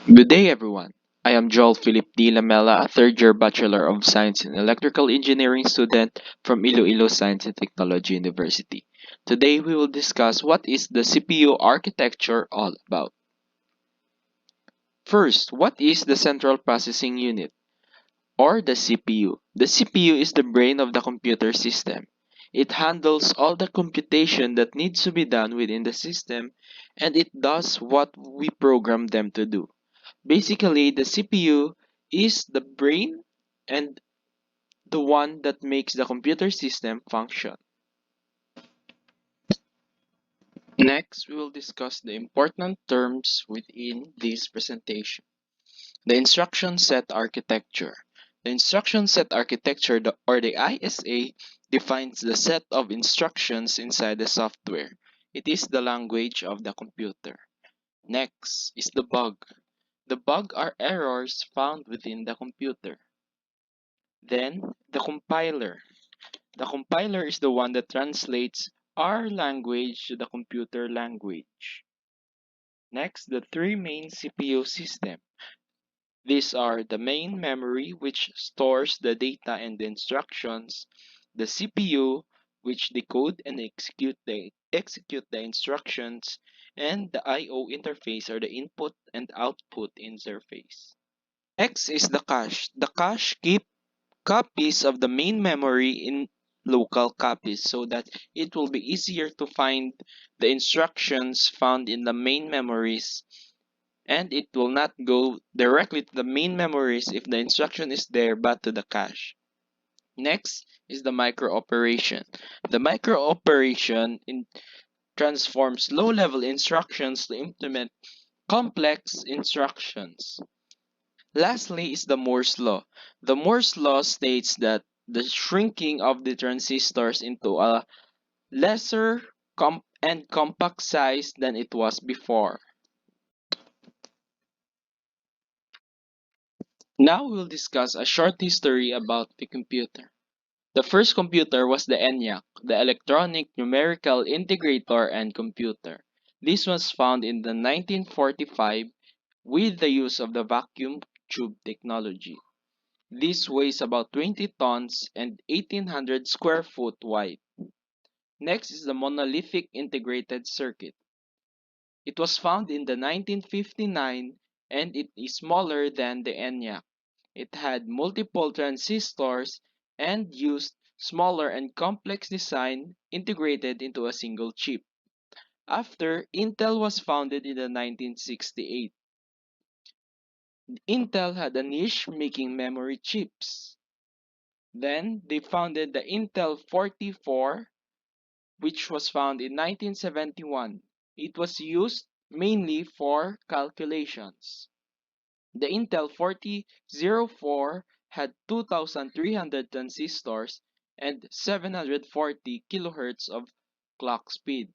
Good day, everyone. I am Joel Philip D. Lamela, a third-year Bachelor of Science in Electrical Engineering student from Iloilo Science and Technology University. Today, we will discuss what is the CPU architecture all about. First, what is the Central Processing Unit, or the CPU? The CPU is the brain of the computer system. It handles all the computation that needs to be done within the system, and it does what we program them to do. Basically, the CPU is the brain and the one that makes the computer system function. Next, we will discuss the important terms within this presentation. The instruction set architecture. The instruction set architecture, or the ISA, defines the set of instructions inside the software. It is the language of the computer. Next is the bug. The bug are errors found within the computer. Then, the compiler. The compiler is the one that translates our language to the computer language. Next, the three main CPU systems. These are the main memory, which stores the data and the instructions, the CPU, which decode and execute the instructions, and the I/O interface, or the input and output interface. Next is the cache. The cache keeps copies of the main memory in local copies so that it will be easier to find the instructions found in the main memories, and it will not go directly to the main memories if the instruction is there but to the cache. Next is the micro operation. The micro operation transforms low level instructions to implement complex instructions. Lastly is the Moore's law. The Moore's law states that the shrinking of the transistors into a lesser and compact size than it was before. Now we'll discuss a short history about the computer. The first computer was the ENIAC, the Electronic Numerical Integrator and Computer. This was found in the 1945 with the use of the vacuum tube technology. This weighs about 20 tons and 1800 square foot wide. Next is the monolithic integrated circuit. It was found in the 1959 and it is smaller than the ENIAC. It had multiple transistors and used smaller and complex design integrated into a single chip. After, Intel was founded in the 1968. Intel had a niche making memory chips. Then they founded the Intel 44, which was found in 1971. It was used mainly for calculations. The Intel 4004 had 2300 transistors and 740 kilohertz of clock speed.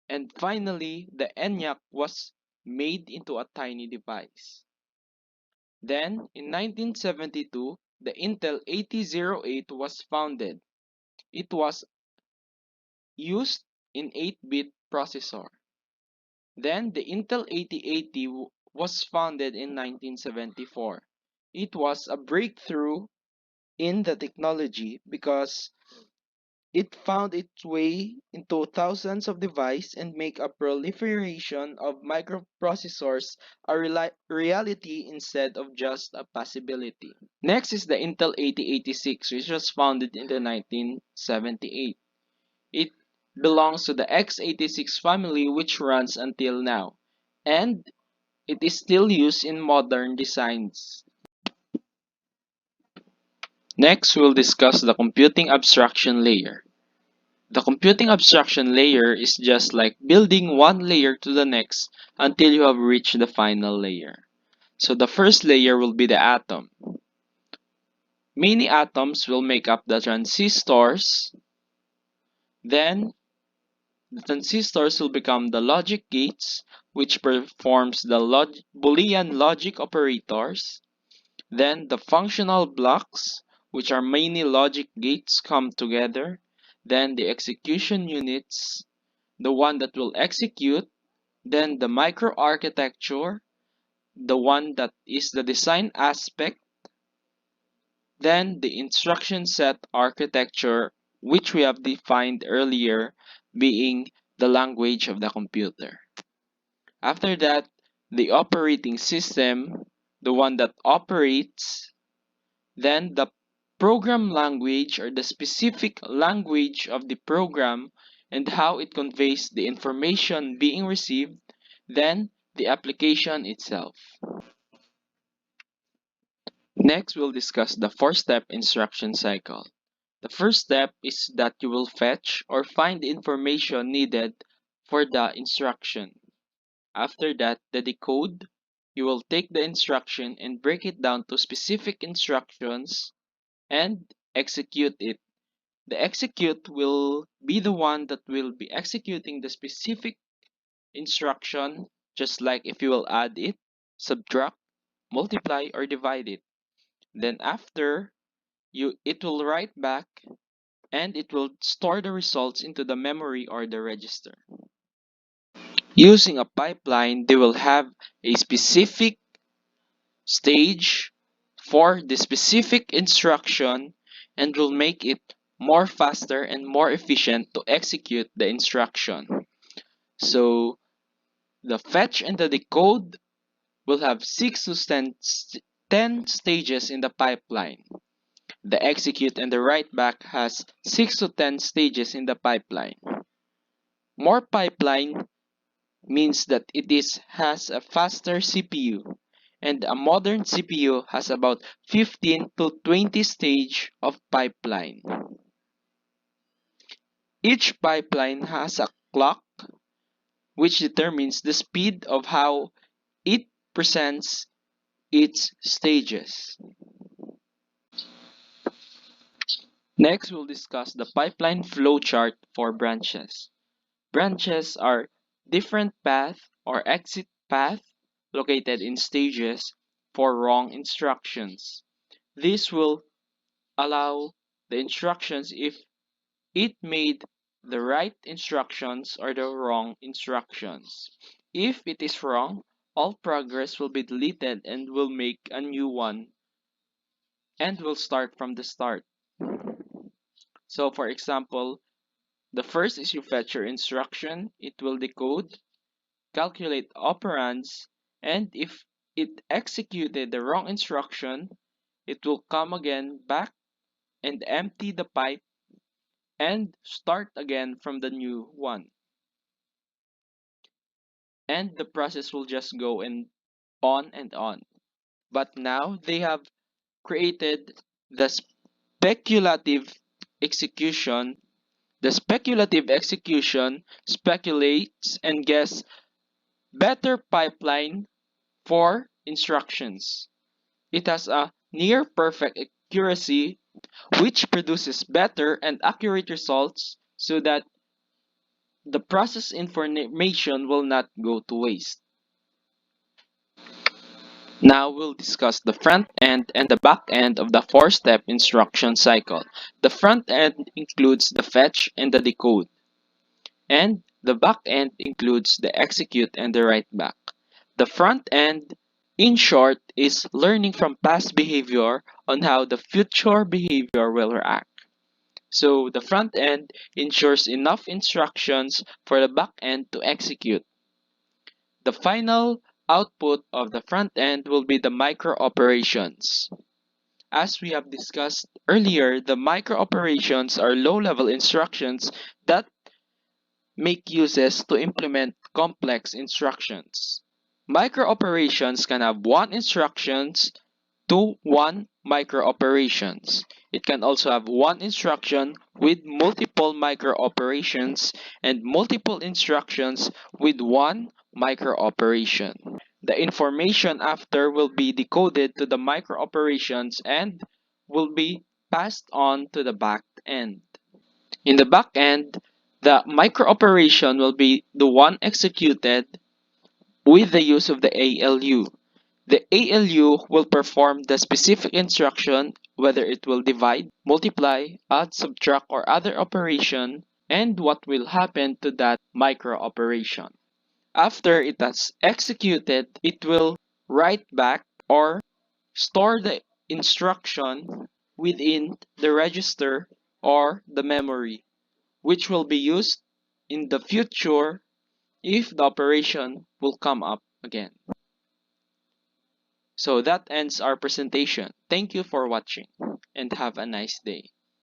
And finally, the ENIAC was made into a tiny device. Then, in 1972, the Intel 8008 was founded. It was used in 8-bit processor. Then the Intel 8080 was founded in 1974. It was a breakthrough in the technology because it found its way into thousands of devices and make a proliferation of microprocessors a reality instead of just a possibility. Next is the Intel 8086, which was founded in the 1978. It belongs to the x86 family, which runs until now, and it is still used in modern designs. Next, we'll discuss the computing abstraction layer. The computing abstraction layer is just like building one layer to the next until you have reached the final layer. So the first layer will be the atom. Many atoms will make up the transistors. Then the transistors will become the logic gates, which performs the Boolean logic operators. Then the functional blocks, which are many logic gates come together. Then the execution units, the one that will execute. Then the microarchitecture, the one that is the design aspect, then the instruction set architecture, which we have defined earlier, being the language of the computer. After that, the operating system, the one that operates, then the program language or the specific language of the program and how it conveys the information being received, then the application itself. Next, we'll discuss the four-step instruction cycle. The first step is that you will fetch or find the information needed for the instruction. After that, the decode. You will take the instruction and break it down to specific instructions and execute it. The execute will be the one that will be executing the specific instruction, just like if you will add it, subtract, multiply, or divide it. Then after, it will write back and it will store the results into the memory or the register. Using a pipeline, they will have a specific stage for the specific instruction and will make it more faster and more efficient to execute the instruction. So the fetch and the decode will have 6 to 10 stages in the pipeline. The execute and the write back has 6 to 10 stages in the pipeline. More pipeline means that has a faster CPU, and a modern CPU has about 15 to 20 stage of pipeline. Each pipeline has a clock which determines the speed of how it presents its stages. Next, we'll discuss the pipeline flowchart for branches. Branches are different path or exit path located in stages for wrong instructions. This will allow the instructions if it made the right instructions or the wrong instructions. If it is wrong, all progress will be deleted and will make a new one and will start from the start. So for example, the first is you fetch your instruction, it will decode, calculate operands, and if it executed the wrong instruction, it will come again back and empty the pipe and start again from the new one. And the process will just go on and on. But now they have created the speculative execution. The speculative execution speculates and guess better pipeline for instructions. It has a near perfect accuracy which produces better and accurate results so that the process information will not go to waste. Now we'll discuss the front end and the back end of the four-step instruction cycle. The front end includes the fetch and the decode, and the back end includes the execute and the write back. The front end, in short, is learning from past behavior on how the future behavior will react. So the front end ensures enough instructions for the back end to execute. The final output of the front end will be the micro operations. As we have discussed earlier, the micro operations are low-level instructions that make uses to implement complex instructions. Micro operations can have one instructions to one micro operations. It can also have one instruction with multiple micro operations and multiple instructions with one micro operation. The information after will be decoded to the micro operations and will be passed on to the back end. In the back end, the micro operation will be the one executed with the use of the ALU. The ALU will perform the specific instruction, whether it will divide, multiply, add, subtract, or other operation, and what will happen to that micro operation. After it has executed, it will write back, or store the instruction within the register or the memory, which will be used in the future if the operation will come up again. So that ends our presentation. Thank you for watching and have a nice day.